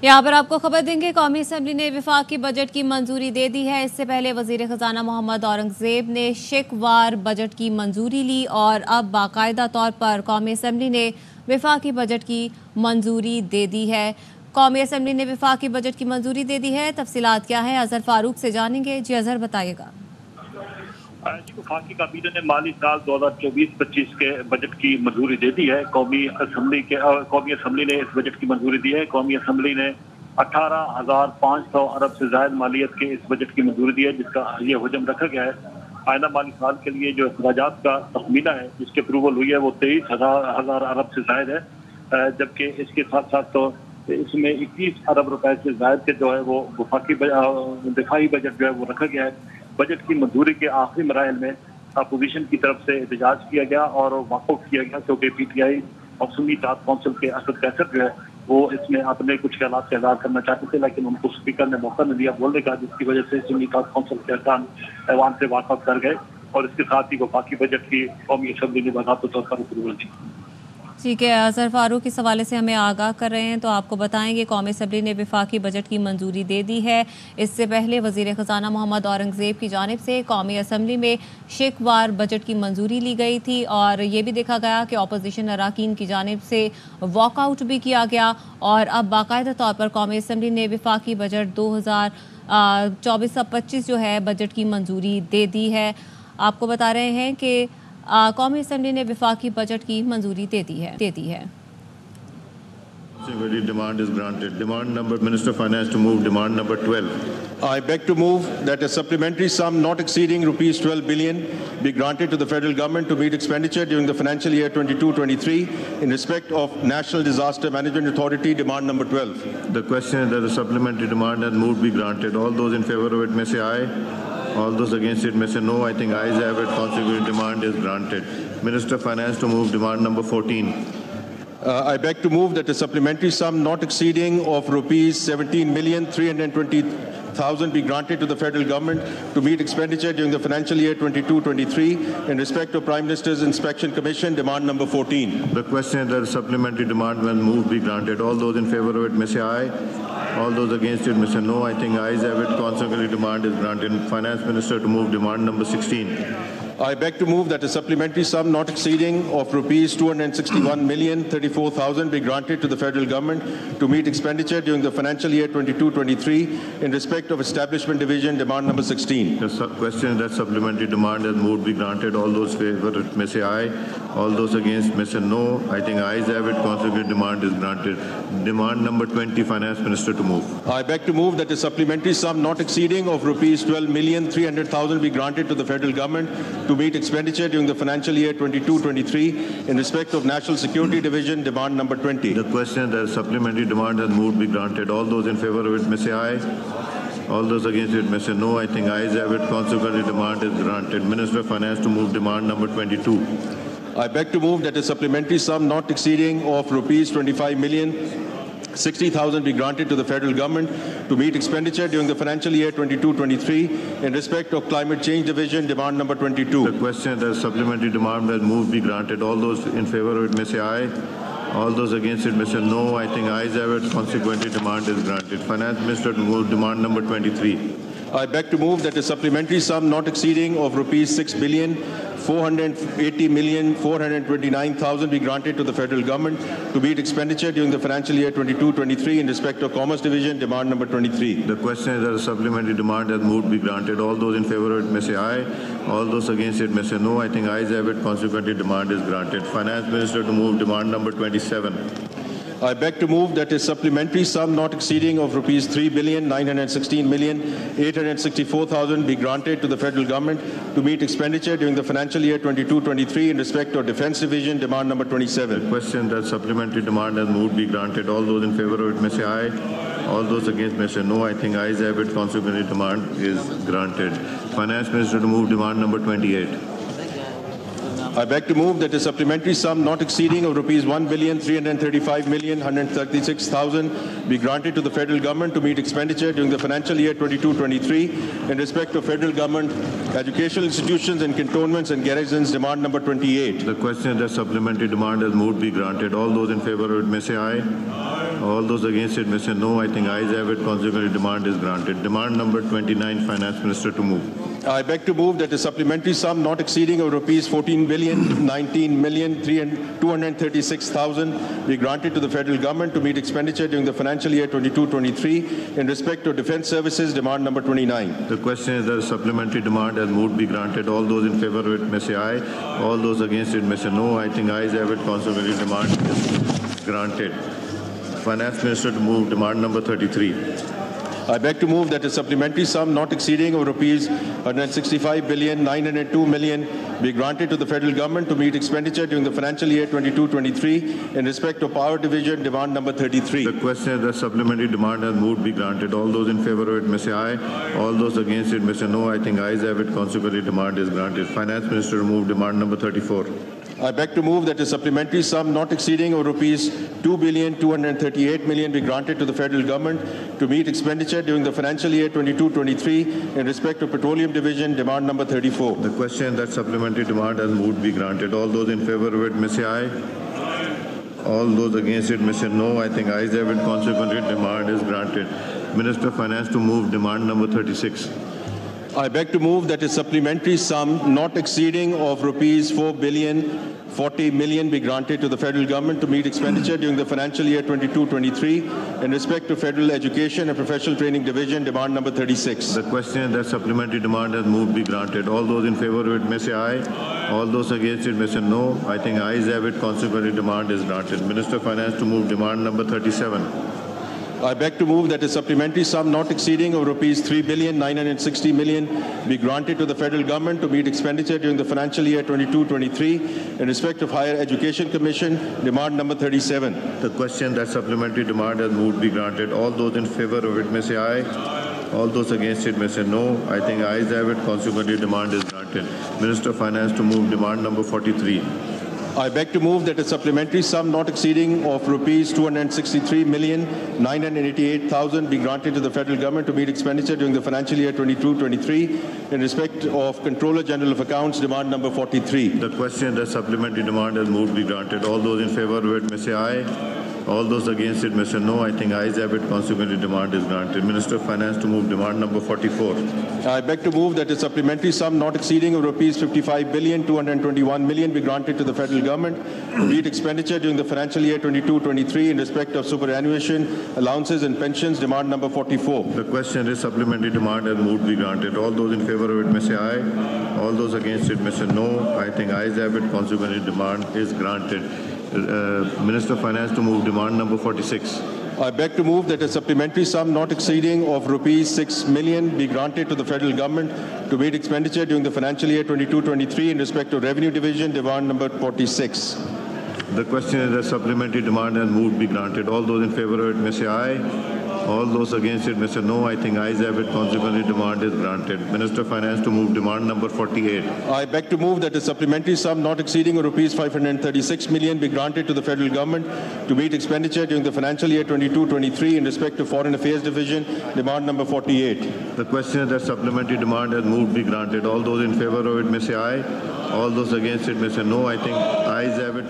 यहाँ पर आपको खबर देंगे, कौमी असम्बली ने विफाकी बजट की मंजूरी दे दी है। इससे पहले वजीर खजाना मोहम्मद औरंगजेब ने शिकवार बजट की मंजूरी ली और अब बाकायदा तौर पर कौमी असम्बली ने विफाकी बजट की मंजूरी दे दी है। कौमी असम्बली ने विफाकी बजट की मंजूरी दे दी है। तफसीलात क्या है, अजहर फारूक से जानेंगे। जी अजहर, बताइएगा। वफाकी काबीना ने माली साल 2024-25 के बजट की मंजूरी दे दी है। कौमी असम्बली ने इस बजट की मंजूरी दी है। कौमी असम्बली ने 18,500 अरब से ज्यादा मालियत के इस बजट की मंजूरी दी है, जिसका ये हजम रखा गया है। आइंदा माली साल के लिए जो अखराजात का तखमीना है, जिसकी अप्रूवल हुई है, वो 23,000 अरब से ज्यादा है, जबकि इसके साथ साथ तो इसमें 21 अरब रुपए से ज्यादा के जो है वो दिफाई बजट जो है वो रखा गया है। बजट की मंजूरी के आखिरी मराहल में अपोजिशन की तरफ से एहतजाज किया गया और वाकआउट किया गया, क्योंकि PTI और सुन्नी इत्तेहाद कौंसिल के असद कैसर जो है वो इसमें अपने कुछ ख्यालात का इज़हार करना चाहते थे, लेकिन उनको स्पीकर ने मौका नहीं दिया बोलने का, जिसकी वजह से सुन्नी इत्तेहाद कौंसिल के अरकान ऐवान से वाकआउट कर गए और इसके साथ ही वफाकी बजट की कौमी असम्बली ने बाकायदा तौर पर अप्रूवल दी। ठीक है, अजहर फारूक इस हवाले से हमें आगाह कर रहे हैं। तो आपको बताएंगे, कौमी असम्बली ने विफाकी बजट की मंजूरी दे दी है। इससे पहले वजीर खजाना मोहम्मद औरंगजेब की जानिब से कौमी असम्बली में शिकवार बजट की मंजूरी ली गई थी और ये भी देखा गया कि अपोजिशन अरकान की जानिब से वॉकआउट भी किया गया और अब बाकायदा तौर पर कौमी असम्बली ने विफाकी बजट 2024-25 जो है बजट की मंजूरी दे दी है। आपको बता रहे हैं कि कौमी असम्बली ने विफाकी बजट की मंजूरी दे दी है। Demand is granted. Demand number, Minister of Finance to move demand number 12. I beg to move that a supplementary sum not exceeding rupees 12 billion be granted to the federal government to meet expenditure during the financial year 22-23 in respect of National Disaster Management Authority. Demand number 12. The question is that the supplementary demand and moved be granted. All those in favor of it may say aye. All those against it may say no. I think ayes have it. Consequent demand is granted. Minister of Finance to move demand number 14. I beg to move that a supplementary sum not exceeding of rupees 17,320,000 be granted to the federal government to meet expenditure during the financial year 22-23 in respect of Prime Minister's Inspection Commission. Demand number 14. The question is that the supplementary demand when moved be granted. All those in favor of it may say aye. All those against it may say no. I think ayes have it. Consequently, demand is granted. Finance Minister to move demand number 16. I beg to move that a supplementary sum not exceeding of rupees 261,034,000 be granted to the federal government to meet expenditure during the financial year 22-23 in respect of Establishment Division. Demand number 16. The question is that supplementary demand as moved be granted. All those in favor may say aye. All those against may say no. I think ayes have it. Consequently, demand is granted. Demand number 20, Finance Minister to move. I beg to move that a supplementary sum not exceeding of rupees 12,300,000 be granted to the federal government to meet expenditure during the financial year 22-23 in respect of National Security Division. Demand number 20. The question that supplementary demand has moved be granted. All those in favor of it may say aye. All those against it may say no. I think ayes have it. Consequently, demand is granted. Minister of Finance to move demand number 22. I beg to move that a supplementary sum not exceeding of rupees 25,060,000 be granted to the federal government to meet expenditure during the financial year 22-23 in respect of Climate Change Division. Demand number 22. The question that supplementary demand has moved be granted. All those in favor of it may say aye. All those against it may say no. I think ayes have it. Consequently, demand is granted. Finance Minister to move demand number 23. I beg to move that a supplementary sum not exceeding of rupees 6,480,429,000 be granted to the federal government to meet expenditure during the financial year 22-23 in respect of Commerce Division. Demand number 23. The question is that a supplementary demand has moved be granted. All those in favor of it may say aye. All those against it may say no. I think ayes have it. Consequently, demand is granted. Finance Minister to move demand number 27. I beg to move that a supplementary sum not exceeding of rupees 3,916,864,000 be granted to the federal government to meet expenditure during the financial year 22-23 in respect of Defence Division. Demand number 27. The question that supplementary demand has moved be granted. All those in favor of it may say aye. All those against may say no. I think ayes have it. Consequently, demand is granted. Finance Minister to move demand number 28. I beg to move that a supplementary sum not exceeding of rupees 1,335,136,000 be granted to the federal government to meet expenditure during the financial year 22-23 in respect of federal government educational institutions and cantonments and garrisons. Demand number 28. The question is that supplementary demand has moved be granted. All those in favor of it may say aye. All those against it may say no. I think ayes have it. Consequently, demand is granted. Demand number 29, Finance Minister to move. I beg to move that a supplementary sum not exceeding of rupees 14,19,236,000 be granted to the federal government to meet expenditure during the financial year 22-23 in respect to defense services. Demand number 29. The question is that a supplementary demand as moved be granted. All those in favor of it may say aye. All those against it may say no. I think ayes have it. Consequently, demand is granted. Finance Minister to move demand number 33. I beg to move that a supplementary sum not exceeding of rupees 165,902,000,000 be granted to the federal government to meet expenditure during the financial year 22-23 in respect of Power Division. Demand number 33. The question is that supplementary demand as moved be granted. All those in favor of it may say aye. All those against it may say no. I think ayes have it. Consequently, demand is granted. Finance Minister to move demand number 34. I beg to move that a supplementary sum not exceeding of rupees 2,238,000,000 be granted to the federal government to meet expenditure during the financial year 22-23 in respect of Petroleum Division. Demand number 34. The question that supplementary demand as moved be granted. All those in favor of it may say aye. All those against it may say no. I think ayes have it. Consequently, demand is granted. Minister of Finance to move demand number 36. I beg to move that a supplementary sum not exceeding of rupees 4,040,000,000 be granted to the federal government to meet expenditure during the financial year 22-23 in respect to Federal Education and Professional Training Division. Demand number 36. The question is that supplementary demand as moved be granted. All those in favor of it may say aye. All those against it may say no. I think ayes have it. Consequently, demand is granted. Minister of Finance to move demand number 37. I beg to move that a supplementary sum not exceeding of rupees 3,960,000,000 be granted to the federal government to meet expenditure during the financial year 22-23 in respect of Higher Education Commission. Demand number 37. The question that supplementary demand as moved be granted. All those in favor of it may say aye. All those against it may say no. I think ayes have it. Consequently, demand is granted. Minister of Finance to move demand number 43. I beg to move that a supplementary sum not exceeding of rupees 263,988,000 be granted to the federal government to meet expenditure during the financial year 22-23 in respect of Controller General of Accounts. Demand number 43. The question that supplementary demand as moved be granted. All those in favor of it may say aye. All those against it may say no. I think ayes have it. Consequently, demand is granted. Minister of Finance to move demand number 44. I beg to move that a supplementary sum not exceeding of rupees 55,221,000,000 be granted to the federal government to meet expenditure during the financial year 22-23 in respect of superannuation, allowances and pensions. Demand number 44. The question is supplementary demand as moved be granted. All those in favor of it may say aye. All those against it may say no. I think ayes have it. Consequently, demand is granted. Minister of Finance to move demand number 46. I beg to move that a supplementary sum not exceeding of rupees 6 million be granted to the federal government to meet expenditure during the financial year 22-23 in respect to Revenue Division. Demand number 46. The question is that supplementary demand as moved be granted. All those in favor of it may say aye. All those against it may say no. I think ayes have it. Consequently, demand is granted. Minister of Finance to move demand number 48. I beg to move that a supplementary sum not exceeding rupees 536,000,000 be granted to the federal government to meet expenditure during the financial year 22-23 in respect to Foreign Affairs Division. Demand number 48. The question is that supplementary demand as moved be granted. All those in favor of it may say aye. All those against it may say no. I think ayes have it.